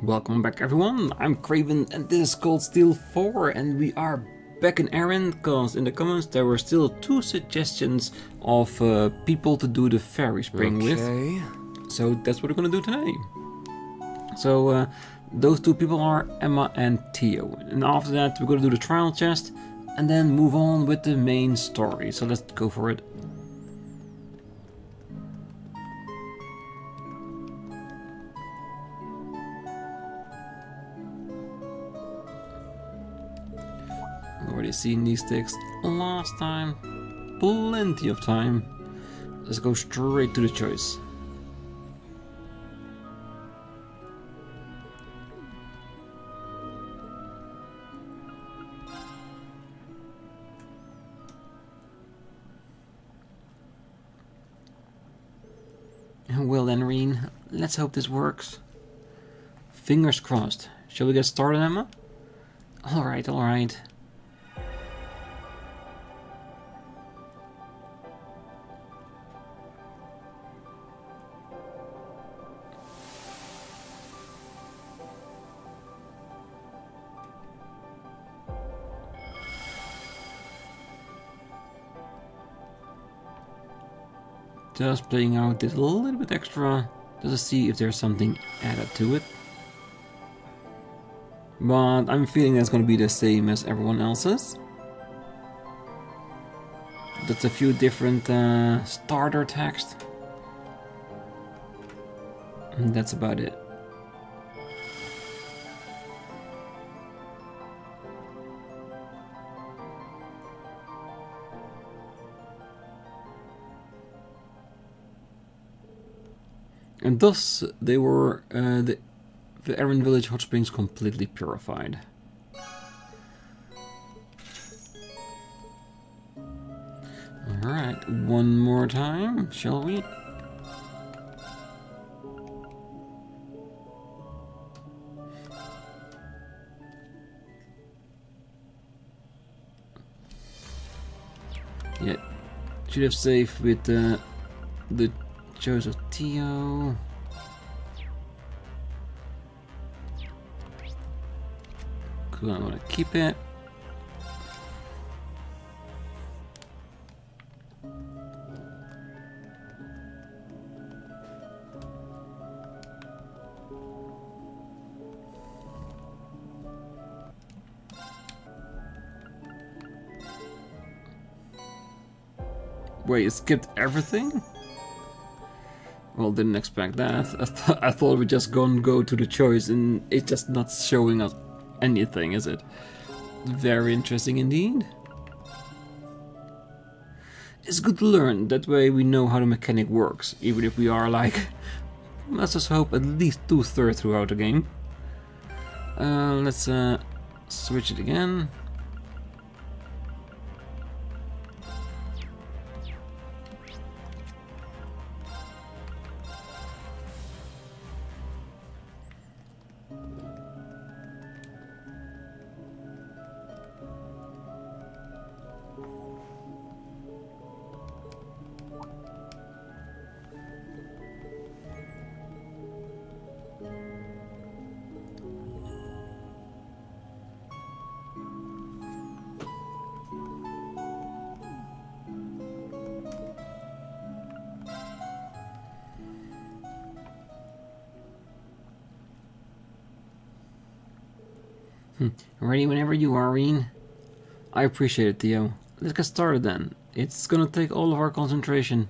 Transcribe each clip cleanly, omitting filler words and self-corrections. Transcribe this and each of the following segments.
Welcome back everyone, I'm Craven and this is Cold Steel 4 and we are back in Erin because in the comments there were still two suggestions of people to do the fairy spring with. So that's what we're gonna do today. So those two people are Emma and Theo, and after that we're gonna do the trial chest and then move on with the main story. So let's go for it. Already seen these sticks last time. Plenty of time. Let's go straight to the choice. Well then, Rean, let's hope this works. Fingers crossed. Shall we get started, Emma? Alright, alright. Just playing out this a little bit extra, just to see if there's something added to it. But I'm feeling that's going to be the same as everyone else's. That's a few different starter text. And that's about it. And thus, they were the Erin Village hot springs completely purified. Alright, one more time, shall we? Yeah, should have saved with the choice of Theo. Cool, I'm gonna keep it. Wait, it skipped everything? Well, didn't expect that. I thought we'd just go to the choice and it's just not showing us anything, is it? Very interesting indeed. It's good to learn, that way we know how the mechanic works, even if we are like, let's just hope at least 2/3 throughout the game. Let's switch it again. Ready whenever you are, Rean. I appreciate it, Theo. Let's get started then. It's gonna take all of our concentration.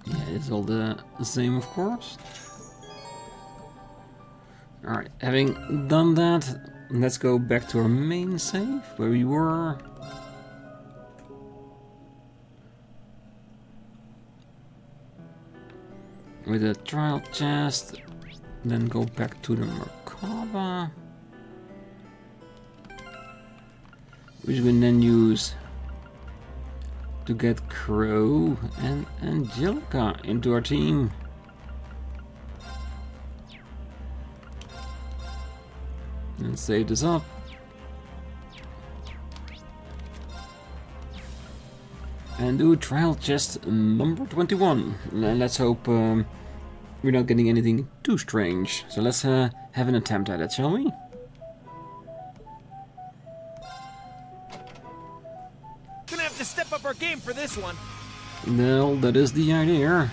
Yeah, it's all the same, of course. Alright, having done that, let's go back to our main save, where we were. With a trial chest, then go back to the Merkaba, which we can then use to get Crow and Angelica into our team. Let's save this up. And do trial chest number 21. Let's hope we're not getting anything too strange. So let's have an attempt at it, shall we? Gonna have to step up our game for this one. Well, that is the idea.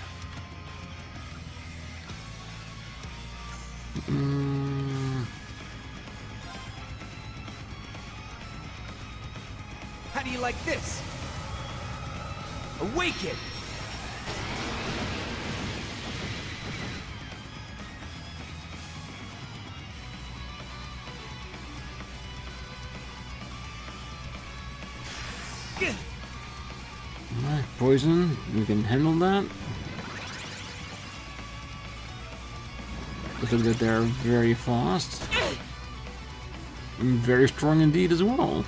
How do you like this? Awaken! Alright, poison, we can handle that. Look at that, they're very fast. And very strong indeed as well.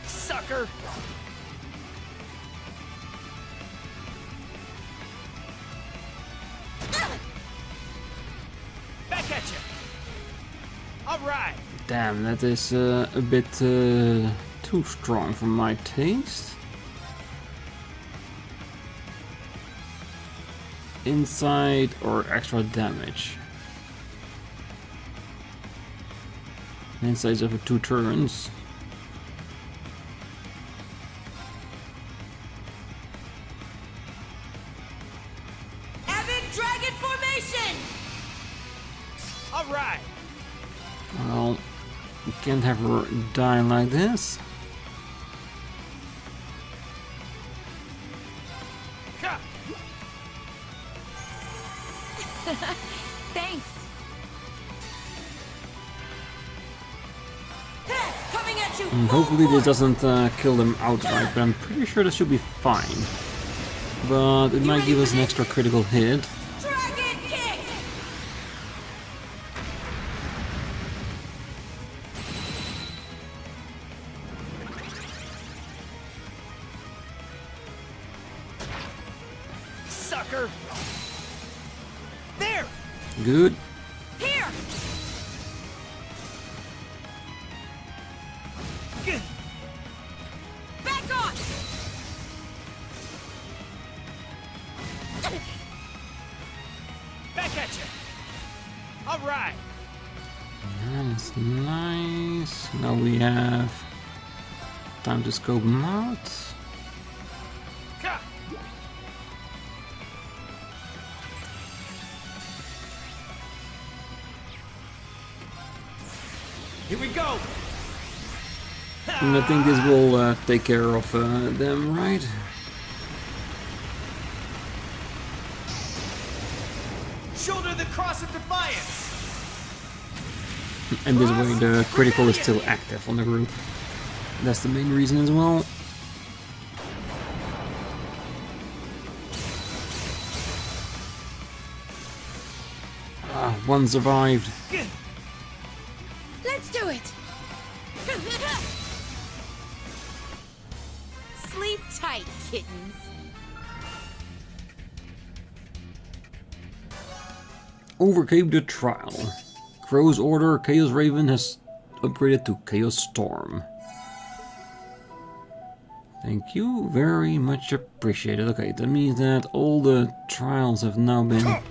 Sucker! Back at you! Alright! Damn, that is a bit too strong for my taste. Inside or extra damage? Inside's over 2 turns. Dragon formation! Alright! Well, we can't have her die like this. Thanks. Coming at you. Hopefully this doesn't kill them outright, but I'm pretty sure this should be fine. But it might give us an extra critical hit. Dragon kick. Sucker! There! Good. Here. Back off. Back at you! Alright! That's nice. Now we have time to scope them out. Here we go! And I think this will take care of them, right? Shoulder the cross of defiance! And this way the critical is still active on the group. That's the main reason as well. One survived. Let's do it. Sleep tight, kittens. Overcame the trial. Crow's order, Chaos Raven has upgraded to Chaos Storm. Thank you, very much appreciated. Okay, that means that all the trials have now been at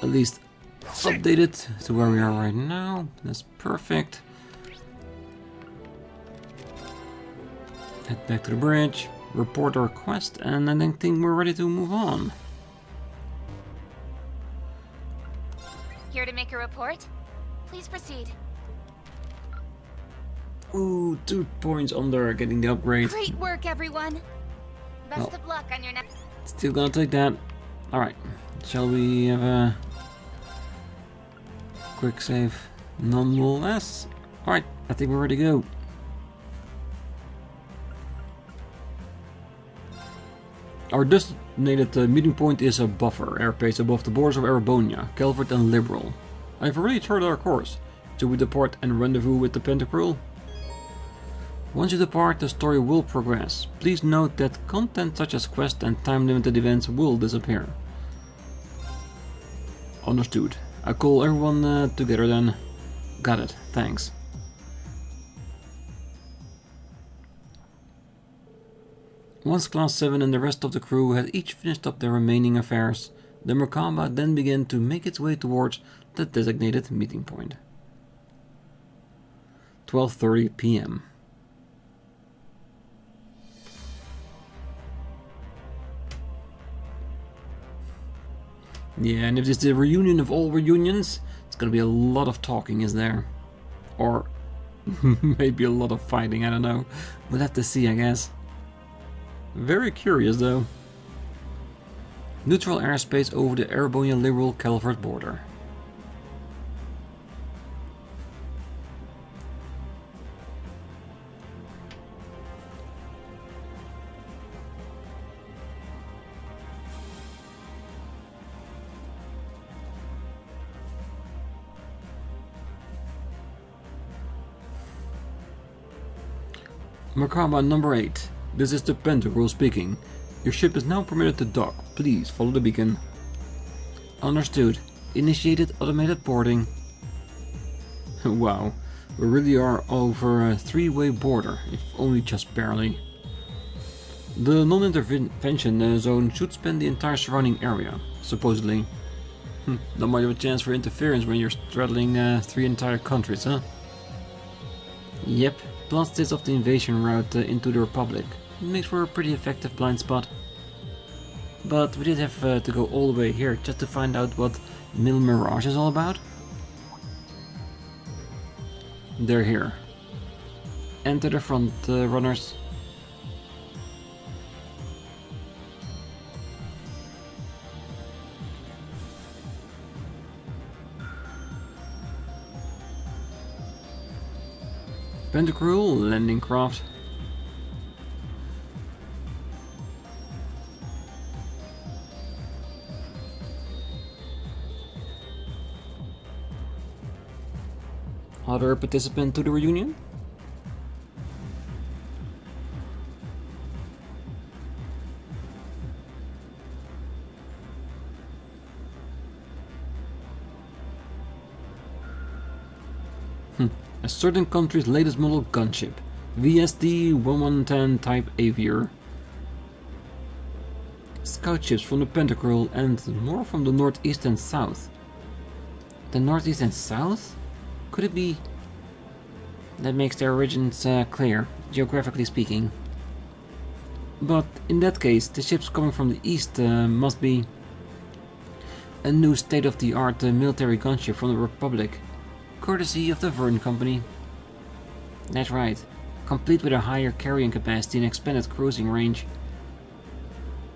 least updated to where we are right now. That's perfect. Head back to the bridge, report our quest, and I think we're ready to move on. Here to make a report? Please proceed. Ooh, 2 points under getting the upgrade. Great work, everyone. Best Oh. of luck on your next. Still gonna take that. Alright, shall we have a quick save nonetheless? Alright, I think we're ready to go. Our designated meeting point is a buffer airspace above the borders of Erebonia, Calvert and Liberal. I have already charted our course. Should we depart and rendezvous with the Pantagruel? Once you depart, the story will progress. Please note that content such as quests and time-limited events will disappear. Understood. I'll call everyone together then. Got it, thanks. Once Class 7 and the rest of the crew had each finished up their remaining affairs, the Merkaba then began to make its way towards the designated meeting point. 12:30 p.m. Yeah, and if this is the reunion of all reunions, it's gonna be a lot of talking, is there? Or maybe a lot of fighting, I don't know. We'll have to see, I guess. Very curious, though. Neutral airspace over the Erebonian Liberal Calvert border. Merkaba number 8. This is the Pantagruel speaking. Your ship is now permitted to dock. Please follow the beacon. Understood. Initiated automated boarding. Wow, we really are over a 3-way border, if only just barely. The non-intervention zone should span the entire surrounding area, supposedly. Not much of a chance for interference when you're straddling 3 entire countries, huh? Yep, plus this of the invasion route into the Republic. Makes for a pretty effective blind spot. But we did have to go all the way here just to find out what Mil Mirage is all about. They're here. Enter the front, runners. Pantagruel landing craft. Other participant to the reunion? A certain country's latest model gunship, VSD-1110 Type Aviator. Scout ships from the Pantagruel and more from the northeast and south. The northeast and south? Could it be... That makes their origins clear, geographically speaking. But in that case, the ships coming from the east must be a new state-of-the-art military gunship from the Republic, courtesy of the Verne Company. That's right, complete with a higher carrying capacity and expanded cruising range.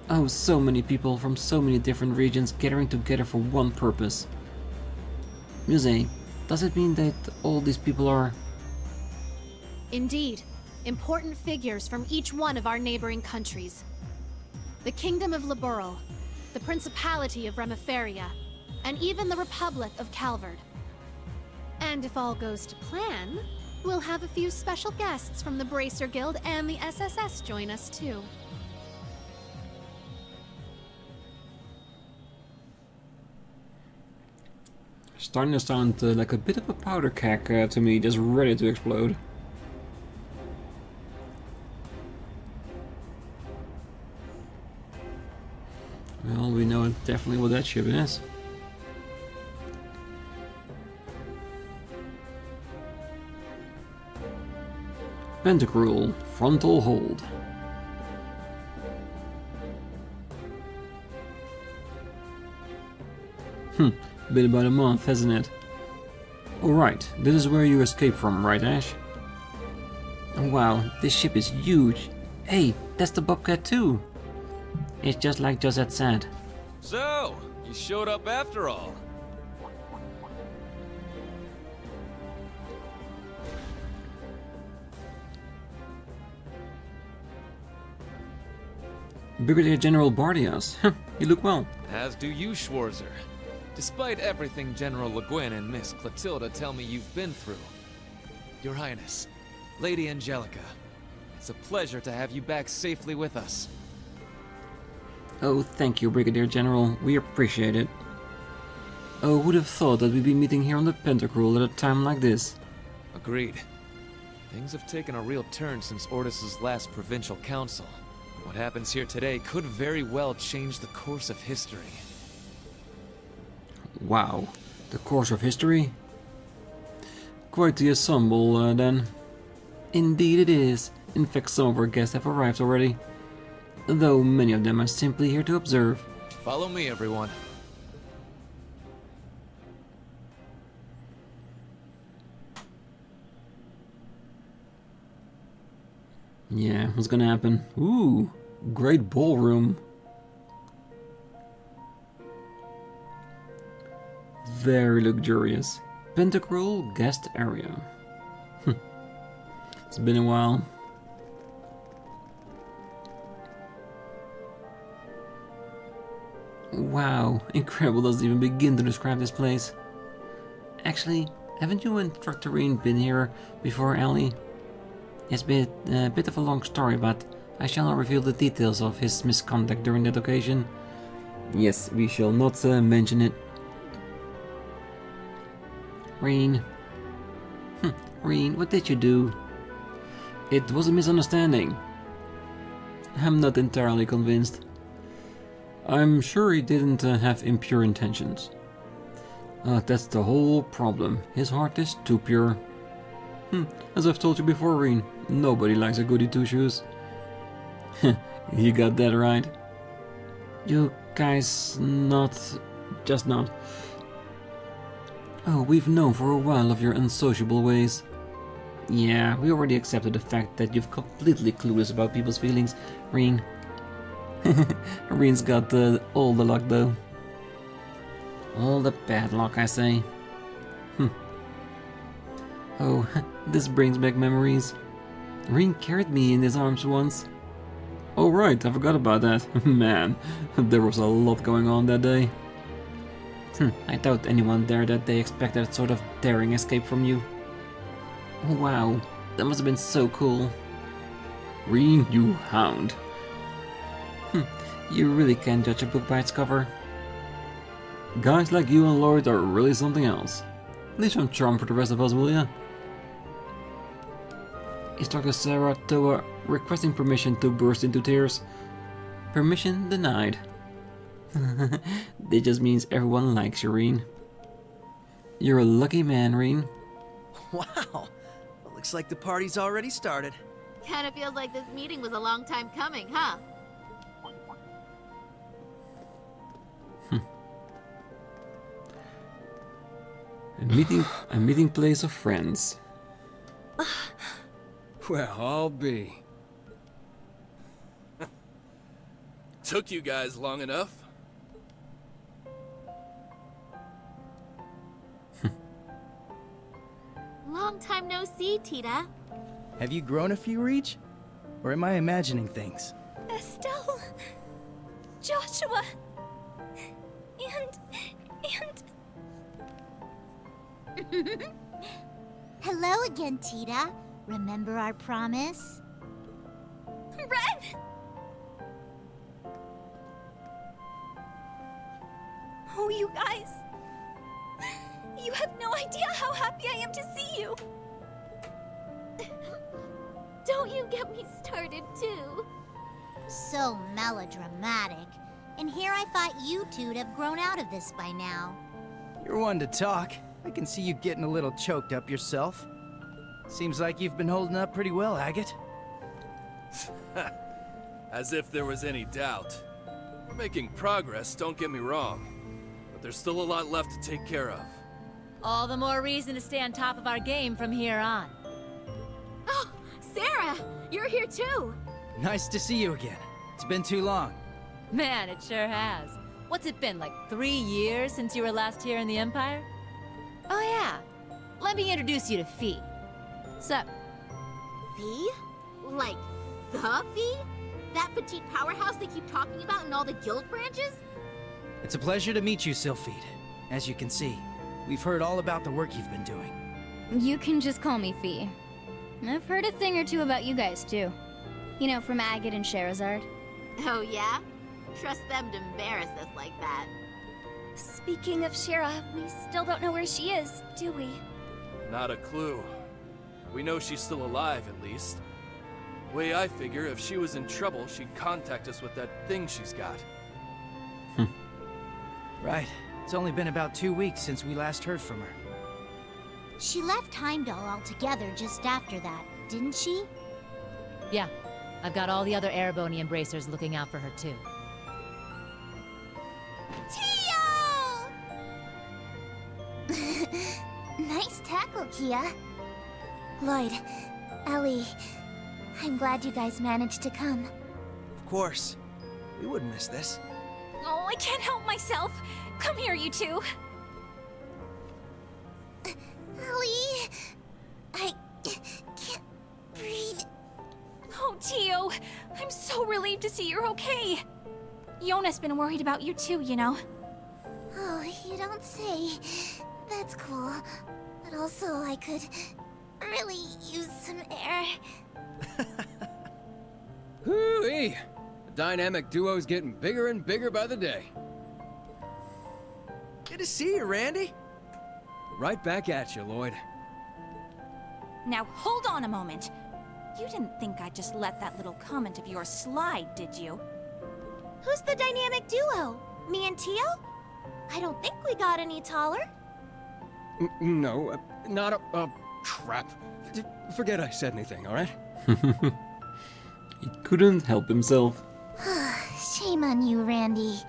Oh, so many people from so many different regions gathering together for one purpose. Muse, does it mean that all these people are... Indeed. Important figures from each one of our neighboring countries. The Kingdom of Liberal, the Principality of Remiferia, and even the Republic of Calvard. And if all goes to plan, we'll have a few special guests from the Bracer Guild and the SSS join us too. Starting to sound like a bit of a powder keg to me, just ready to explode. Well, we know definitely what that ship is. Pantagruel, frontal hold. Been about a month, hasn't it? Alright, this is where you escaped from, right, Ash? Wow, this ship is huge. Hey, that's the Bobcat too. It's just like Josette said. So, you showed up after all. Brigadier General Bardias, you look well. As do you, Schwarzer. Despite everything General Le Guin and Miss Clotilda tell me you've been through. Your Highness, Lady Angelica, it's a pleasure to have you back safely with us. Oh, thank you, Brigadier General. We appreciate it. Oh, would have thought that we'd be meeting here on the Pantagruel at a time like this. Agreed. Things have taken a real turn since Ordis's last provincial council. What happens here today could very well change the course of history. Wow, the course of history? Quite the ensemble, then. Indeed it is. In fact, some of our guests have arrived already. Though many of them are simply here to observe. Follow me, everyone. Yeah, what's gonna happen? Ooh, great ballroom. Very luxurious. Pantagruel guest area. It's been a while. Wow, incredible doesn't even begin to describe this place. Actually, haven't you and Instructor Rean been here before, Ellie? It's been a bit of a long story, but I shall not reveal the details of his misconduct during that occasion. Yes, we shall not mention it. Rean. Rean, what did you do? It was a misunderstanding. I'm not entirely convinced. I'm sure he didn't have impure intentions. That's the whole problem. His heart is too pure. As I've told you before, Rean, nobody likes a goody two-shoes. You got that right. You guys just not. Oh, we've known for a while of your unsociable ways. Yeah, we already accepted the fact that you're completely clueless about people's feelings, Rean. Rean's got all the luck though. All the bad luck, I say. Oh, this brings back memories. Rean carried me in his arms once. Oh right, I forgot about that. Man, there was a lot going on that day. I doubt anyone there that day expected that sort of daring escape from you. Wow, that must have been so cool. Rean, you hound. You really can't judge a book by its cover. Guys like you and Lloyd are really something else. Leave some charm for the rest of us, will ya? Instructor Sarah Toa requesting permission to burst into tears. Permission denied. That just means everyone likes you, Rean. You're a lucky man, Rean. Wow, well, looks like the party's already started. Kinda feels like this meeting was a long time coming, huh? A meeting place of friends. Well, I'll be. Took you guys long enough. Long time no see, Tita. Have you grown a few, Reach? Or am I imagining things? Estelle, Joshua, and... Hello again, Tita. Remember our promise? Ren! Oh, you guys. You have no idea how happy I am to see you. Don't you get me started, too. So melodramatic. And here I thought you two'd have grown out of this by now. You're one to talk. I can see you getting a little choked up yourself. Seems like you've been holding up pretty well, Agate. As if there was any doubt. We're making progress, don't get me wrong. But there's still a lot left to take care of. All the more reason to stay on top of our game from here on. Oh, Sarah! You're here, too! Nice to see you again. It's been too long. Man, it sure has. What's it been, like 3 years since you were last here in the Empire? Oh yeah, let me introduce you to Fee. Sup? Fee? Like, the Fee? That petite powerhouse they keep talking about in all the guild branches? It's a pleasure to meet you, Sylphide. As you can see, we've heard all about the work you've been doing. You can just call me Fee. I've heard a thing or two about you guys, too. You know, from Agate and Sherazard. Oh, yeah? Trust them to embarrass us like that. Speaking of Shira, we still don't know where she is, do we? Not a clue. We know she's still alive, at least. Way I figure, if she was in trouble, she'd contact us with that thing she's got. Right. It's only been about 2 weeks since we last heard from her. She left Heimdall altogether just after that, didn't she? Yeah, I've got all the other Erebonian bracers looking out for her too. Tio! Nice tackle, Kia. Lloyd, Ellie, I'm glad you guys managed to come. Of course. We wouldn't miss this. Oh, I can't help myself. Come here, you two. Ellie, I can't breathe. Oh, Tio, I'm so relieved to see you're okay. Yona's been worried about you too, you know. Oh, you don't say. That's cool. But also, I could really use some air. Hoo-wee! The dynamic duo's getting bigger and bigger by the day. Good to see you, Randy. Right back at you, Lloyd. Now hold on a moment. You didn't think I'd just let that little comment of yours slide, did you? Who's the dynamic duo? Me and Tio? I don't think we got any taller. No, not a... crap. Forget I said anything, alright? He couldn't help himself. Shame on you, Randy.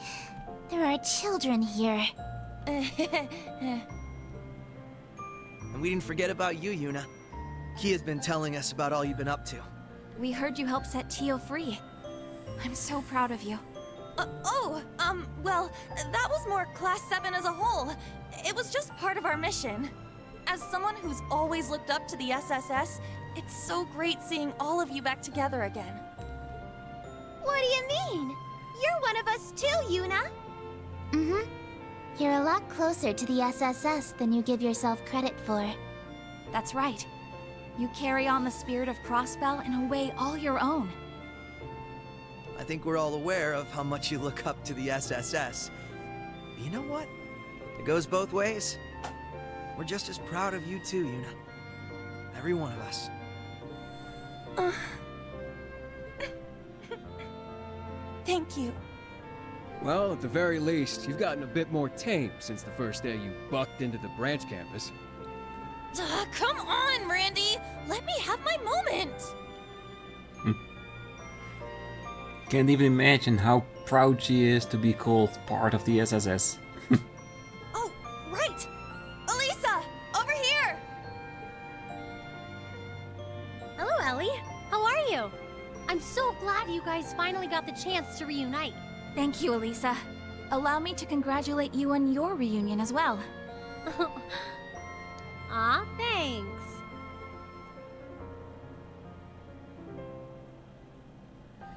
There are children here. And we didn't forget about you, Yuna. Kia's been telling us about all you've been up to. We heard you helped set Tio free. I'm so proud of you. Well, that was more Class VII as a whole. It was just part of our mission. As someone who's always looked up to the SSS, it's so great seeing all of you back together again. What do you mean? You're one of us too, Yuna. Mm-hmm. You're a lot closer to the SSS than you give yourself credit for. That's right. You carry on the spirit of Crossbell in a way all your own. I think we're all aware of how much you look up to the SSS. But you know what? It goes both ways. We're just as proud of you too, Yuna. Every one of us. Thank you. Well, at the very least, you've gotten a bit more tame since the first day you bucked into the branch campus. Come on, Randy! Let me have my moment! Can't even imagine how proud she is to be called part of the SSS. Oh, right! Elisa! Over here! Hello, Ellie. How are you? I'm so glad you guys finally got the chance to reunite. Thank you, Elisa. Allow me to congratulate you on your reunion as well. Aw, thanks.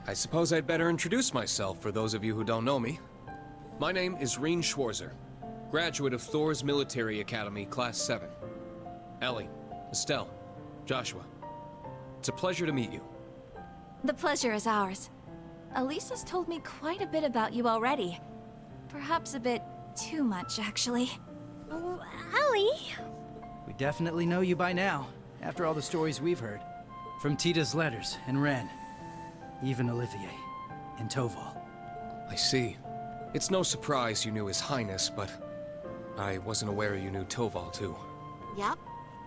I suppose I'd better introduce myself for those of you who don't know me. My name is Rean Schwarzer, graduate of Thor's Military Academy, Class VII. Ellie, Estelle, Joshua. It's a pleasure to meet you. The pleasure is ours. Elisa's told me quite a bit about you already. Perhaps a bit too much, actually. Oh, Ellie! We definitely know you by now, after all the stories we've heard. From Tita's letters and Ren. Even Olivier and Toval. I see. It's no surprise you knew His Highness, but I wasn't aware you knew Toval too. Yep.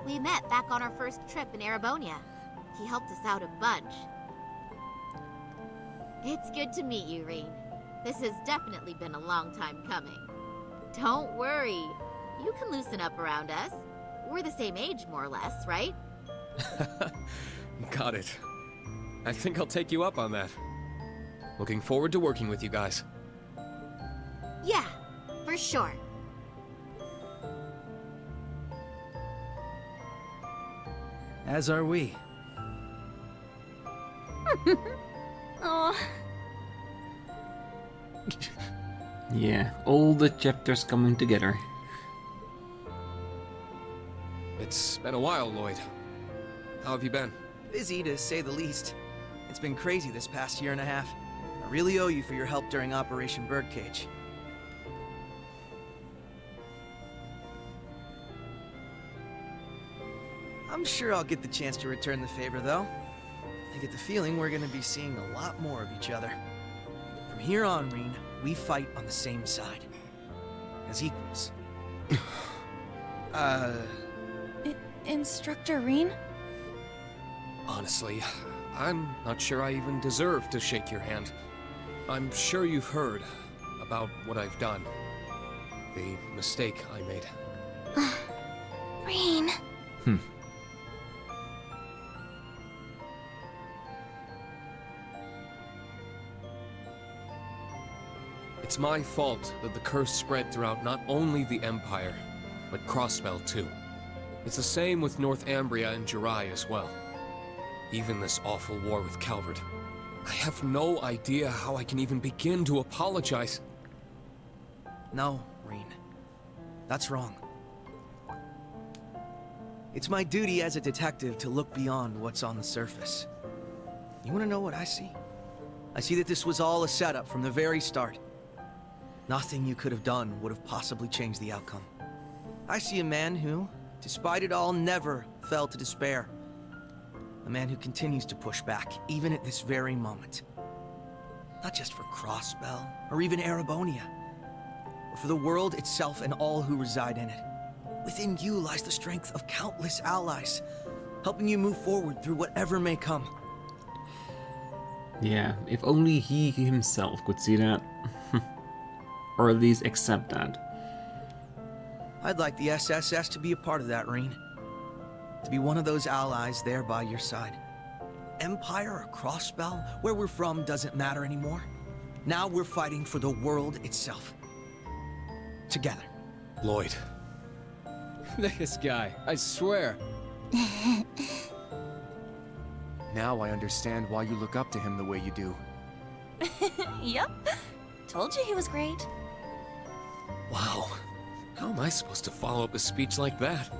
We met back on our first trip in Erebonia. He helped us out a bunch. It's good to meet you, Rean. This has definitely been a long time coming. Don't worry. You can loosen up around us. We're the same age, more or less, right? Got it. I think I'll take you up on that. Looking forward to working with you guys. Yeah, for sure. As are we. Oh. Yeah, all the chapters coming together. It's been a while, Lloyd. How have you been? Busy, to say the least. It's been crazy this past year and a half. I really owe you for your help during Operation Birdcage. I'm sure I'll get the chance to return the favor, though. I get the feeling we're gonna be seeing a lot more of each other. From here on, Rean, we fight on the same side. As equals. Instructor Rean? Honestly, I'm not sure I even deserve to shake your hand. I'm sure you've heard about what I've done. The mistake I made. Rean. It's my fault that the curse spread throughout not only the Empire, but Crossbell too. It's the same with North Ambria and Jirai as well. Even this awful war with Calvard. I have no idea how I can even begin to apologize. No, Rean. That's wrong. It's my duty as a detective to look beyond what's on the surface. You wanna know what I see? I see that this was all a setup from the very start. Nothing you could have done would have possibly changed the outcome. I see a man who, despite it all, never fell to despair. A man who continues to push back, even at this very moment. Not just for Crossbell, or even Erebonia, but for the world itself and all who reside in it. Within you lies the strength of countless allies, helping you move forward through whatever may come. Yeah, if only he himself could see that. Or at least accept that. I'd like the SSS to be a part of that, Rean. To be one of those allies there by your side. Empire or Crossbell, where we're from doesn't matter anymore. Now we're fighting for the world itself. Together. Lloyd. This guy, I swear. Now I understand why you look up to him the way you do. Yep. Told you he was great. Wow. How am I supposed to follow up a speech like that?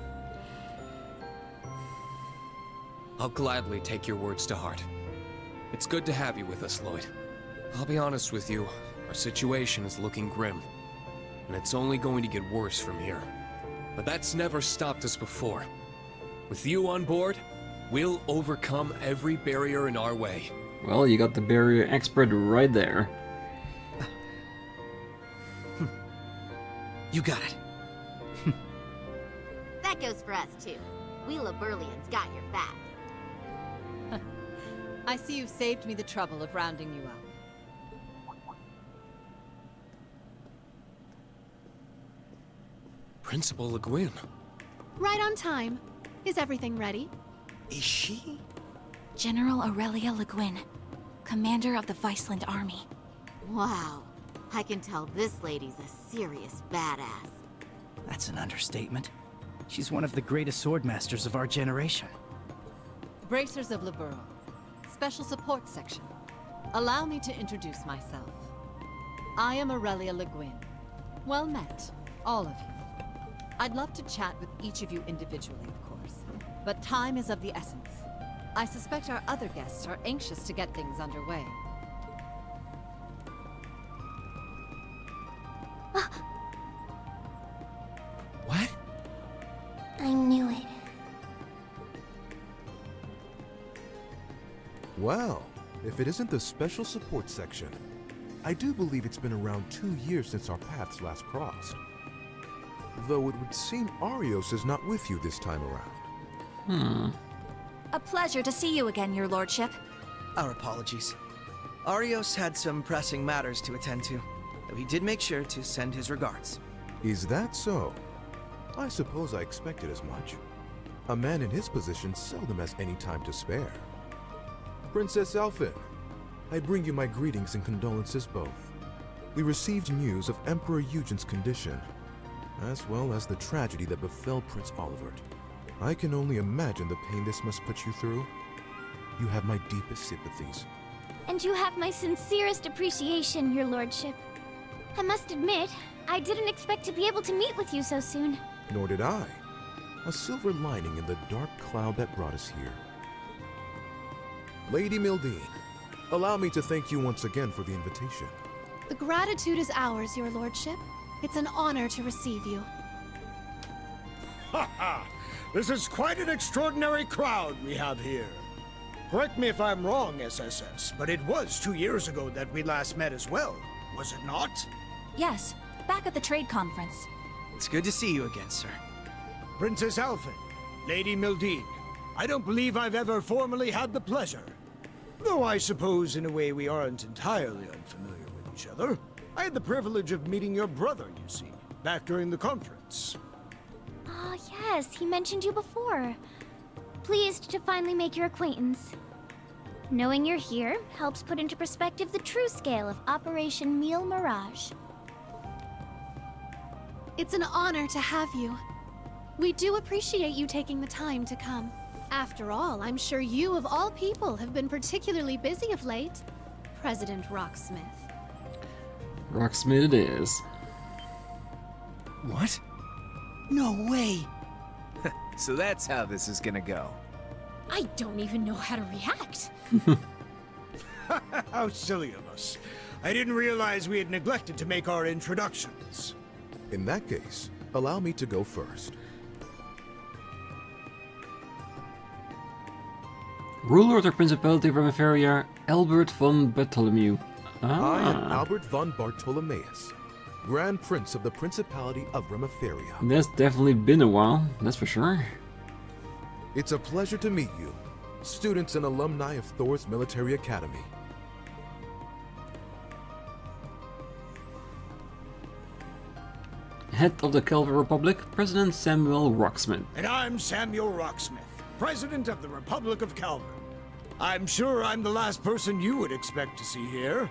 I'll gladly take your words to heart. It's good to have you with us, Lloyd. I'll be honest with you, our situation is looking grim. And it's only going to get worse from here. But that's never stopped us before. With you on board, we'll overcome every barrier in our way. Well, you got the barrier expert right there. You got it. That goes for us, too. We Liberlians got your back. I see you've saved me the trouble of rounding you up. Principal Le Guin. Right on time. Is everything ready? Is she? General Aurelia Le Guin, commander of the Viceland Army. Wow. I can tell this lady's a serious badass. That's an understatement. She's one of the greatest swordmasters of our generation. Bracers of Liberl. Special Support Section. Allow me to introduce myself. I am Aurelia Le Guin. Well met, all of you. I'd love to chat with each of you individually, of course. But time is of the essence. I suspect our other guests are anxious to get things underway. What? I knew it. Well, if it isn't the Special Support Section, I do believe it's been around 2 years since our paths last crossed. Though it would seem Arios is not with you this time around. A pleasure to see you again, your lordship. Our apologies. Arios had some pressing matters to attend to, though he did make sure to send his regards. Is that so? I suppose I expected as much. A man in his position seldom has any time to spare. Princess Alphin, I bring you my greetings and condolences both. We received news of Emperor Eugen's condition, as well as the tragedy that befell Prince Olivert. I can only imagine the pain this must put you through. You have my deepest sympathies. And you have my sincerest appreciation, your lordship. I must admit, I didn't expect to be able to meet with you so soon. Nor did I. A silver lining in the dark cloud that brought us here. Lady Mildine, allow me to thank you once again for the invitation. The gratitude is ours, your lordship. It's an honor to receive you. Ha ha! This is quite an extraordinary crowd we have here. Correct me if I'm wrong, SSS, but it was 2 years ago that we last met as well, was it not? Yes, back at the trade conference. It's good to see you again, sir. Princess Alphen, Lady Mildine, I don't believe I've ever formally had the pleasure. Though I suppose in a way we aren't entirely unfamiliar with each other. I had the privilege of meeting your brother, you see, back during the conference. Ah, yes, he mentioned you before. Pleased to finally make your acquaintance. Knowing you're here helps put into perspective the true scale of Operation Meal Mirage. It's an honor to have you. We do appreciate you taking the time to come. After all, I'm sure you of all people have been particularly busy of late. President Rocksmith. Rocksmith it is. What? No way! So that's how this is gonna go. I don't even know how to react. How silly of us. I didn't realize we had neglected to make our introductions. In that case, allow me to go first. Ruler of the Principality of Remeferia, Albert von Bartholomew. I am Albert von Bartholomeus, Grand Prince of the Principality of Remeferia. That's definitely been a while, that's for sure. It's a pleasure to meet you, students and alumni of Thor's Military Academy. Head of the Calvary Republic, President Samuel Rocksmith. And I'm Samuel Rocksmith, President of the Republic of Calvert. I'm sure I'm the last person you would expect to see here.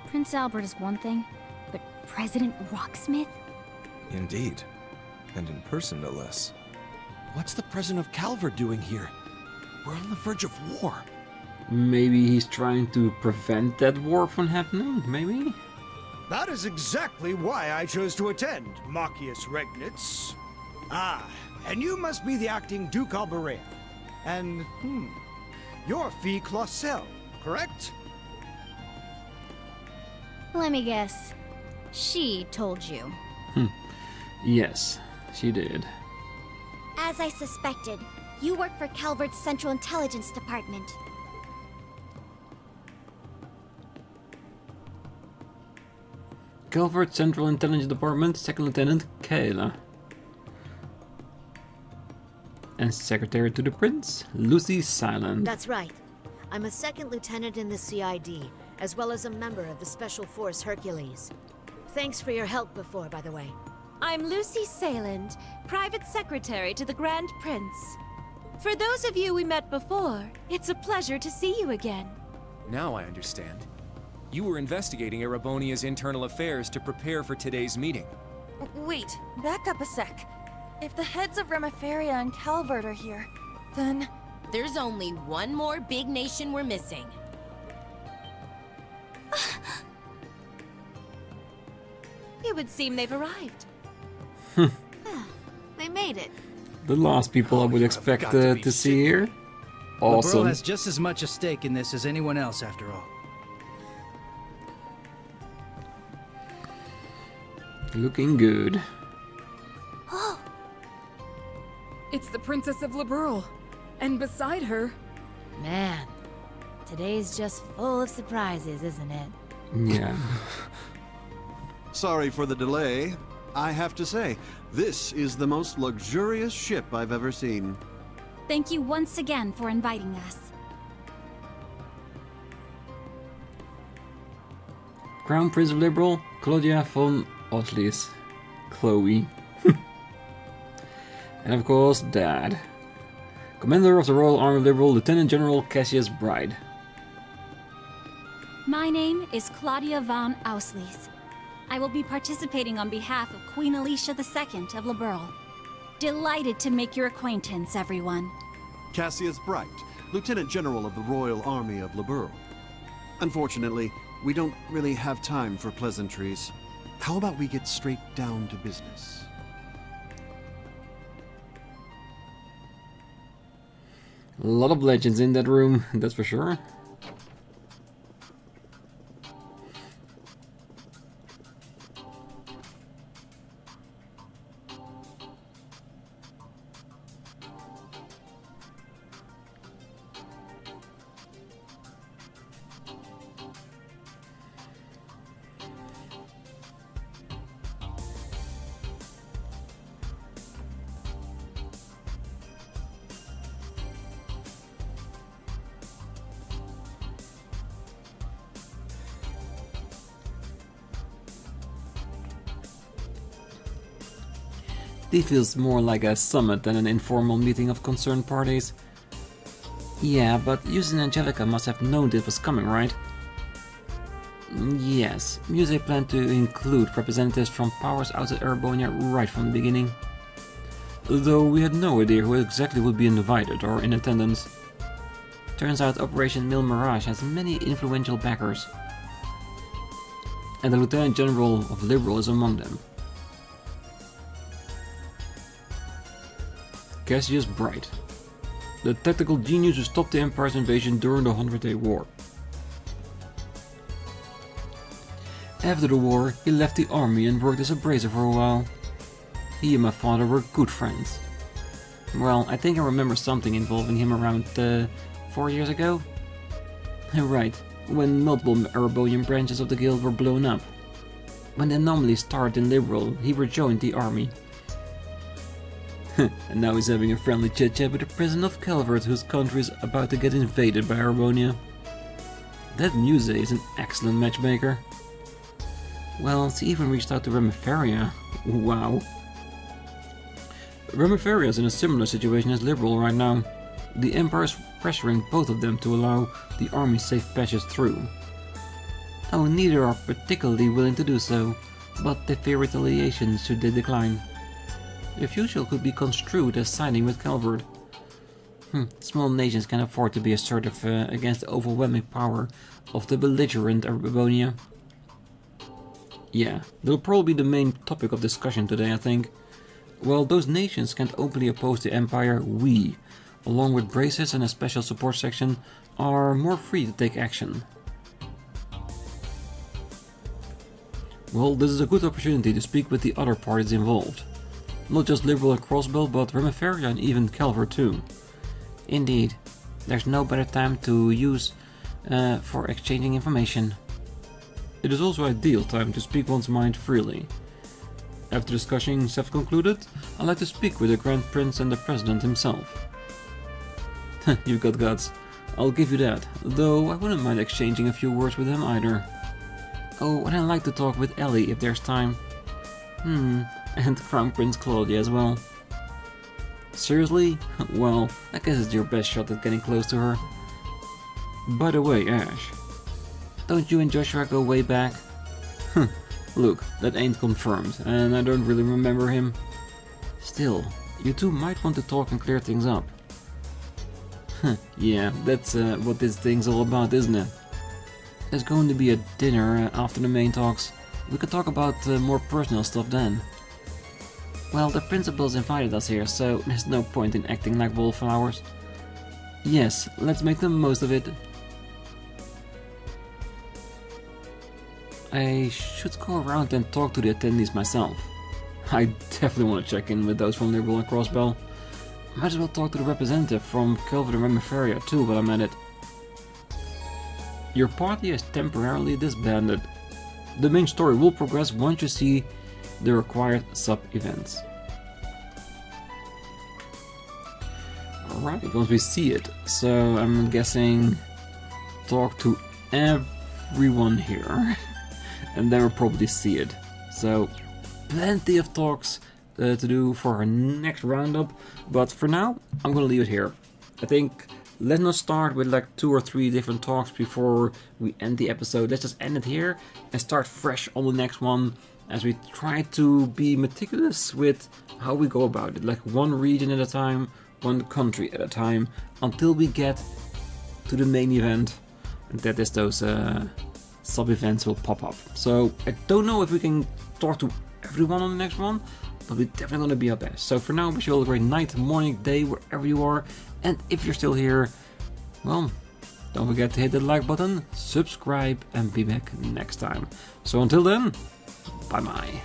Prince Albert is one thing, but President Rocksmith? Indeed. And in person, no less. What's the President of Calvert doing here? We're on the verge of war. Maybe he's trying to prevent that war from happening, maybe? That is exactly why I chose to attend, Machius Regnitz. Ah, and you must be the acting Duke Alberea. And, you're Fee Clausel, correct? Let me guess. She told you. Yes, she did. As I suspected, you work for Calvert's Central Intelligence Department. Calvert Central Intelligence Department, Second Lieutenant Kayla. And Secretary to the Prince, Lucy Silent. That's right. I'm a second lieutenant in the CID, as well as a member of the Special Force Hercules. Thanks for your help before, by the way. I'm Lucy Sayland, Private Secretary to the Grand Prince. For those of you we met before, it's a pleasure to see you again. Now I understand. You were investigating Erebonia's internal affairs to prepare for today's meeting. Wait, back up a sec. If the heads of Remeferia and Calvert are here, then... There's only one more big nation we're missing. It would seem they've arrived. They made it. The last people I would expect to see here. Awesome. Liberl has just as much a stake in this as anyone else, after all. Looking good. It's the Princess of Liberl. And beside her... Man, today's just full of surprises, isn't it? Yeah. Sorry for the delay. I have to say, this is the most luxurious ship I've ever seen. Thank you once again for inviting us. Crown Prince of Liberal, Claudia von Oslis. Chloe. And of course, Dad. Commander of the Royal Army of Liberal, Lieutenant General Cassius Bride. My name is Claudia von Auslis. I will be participating on behalf of Queen Alicia II of Liberl. Delighted to make your acquaintance, everyone. Cassius Bright, Lieutenant General of the Royal Army of Liberl. Unfortunately, we don't really have time for pleasantries. How about we get straight down to business? A lot of legends in that room, that's for sure. This feels more like a summit than an informal meeting of concerned parties. Yeah, but Yus and Angelica must have known this was coming, right? Yes, Muse planned to include representatives from powers outside Erebonia right from the beginning. Though we had no idea who exactly would be invited or in attendance. Turns out Operation Mil Mirage has many influential backers. And the Lieutenant General of Liberal is among them. Cassius Bright, the tactical genius who stopped the Empire's invasion during the 100-Day War. After the war, he left the army and worked as a bracer for a while. He and my father were good friends. Well, I think I remember something involving him around 4 years ago. Right, when multiple Erebonian branches of the guild were blown up. When the anomaly started in Liberal, he rejoined the army. And now he's having a friendly chit-chat with the president of Calvert, whose country is about to get invaded by Erebonia. That Muse is an excellent matchmaker. Well, she even reached out to Remiferia. Wow. Remiferia is in a similar situation as Liberal right now. The Empire is pressuring both of them to allow the army safe passage through. Oh, neither are particularly willing to do so, but they fear retaliation should they decline. The future could be construed as siding with Calvert. Small nations can afford to be assertive against the overwhelming power of the belligerent Erebonia. Yeah, that'll probably be the main topic of discussion today, I think. While those nations can't openly oppose the Empire, we, along with braces and a special support section, are more free to take action. Well, this is a good opportunity to speak with the other parties involved. Not just Liberal and Crossbell, but Remiferia and even Calvert too. Indeed, there's no better time to use for exchanging information. It is also ideal time to speak one's mind freely. After discussions have concluded, I'd like to speak with the Grand Prince and the President himself. You've got guts, I'll give you that, though I wouldn't mind exchanging a few words with him either. Oh, and I'd like to talk with Ellie if there's time. And Crown Prince Claudia as well. Seriously? Well, I guess it's your best shot at getting close to her. By the way, Ash, don't you and Joshua go way back? Look, that ain't confirmed, and I don't really remember him. Still, you two might want to talk and clear things up. Yeah, that's what this thing's all about, isn't it? There's going to be a dinner after the main talks. We could talk about more personal stuff then. Well, the principals invited us here, so there's no point in acting like wallflowers. Yes, let's make the most of it. I should go around and talk to the attendees myself. I definitely want to check in with those from Liberal and Crossbell. Might as well talk to the representative from Calvert and Remiferia too while I'm at it. Your party is temporarily disbanded. The main story will progress once you see the required sub-events. Alright, once we see it, so I'm guessing talk to everyone here. And then we'll probably see it. So, plenty of talks to do for our next roundup. But for now, I'm gonna leave it here. I think let's not start with like 2 or 3 different talks before we end the episode. Let's just end it here and start fresh on the next one, as we try to be meticulous with how we go about it. Like one region at a time, one country at a time, until we get to the main event. And that is those sub-events will pop up. So I don't know if we can talk to everyone on the next one, but we're definitely going to be our best. So for now, wish you all a great night, morning, day, wherever you are. And if you're still here, well, don't forget to hit the like button, subscribe, and be back next time. So until then, bye-bye.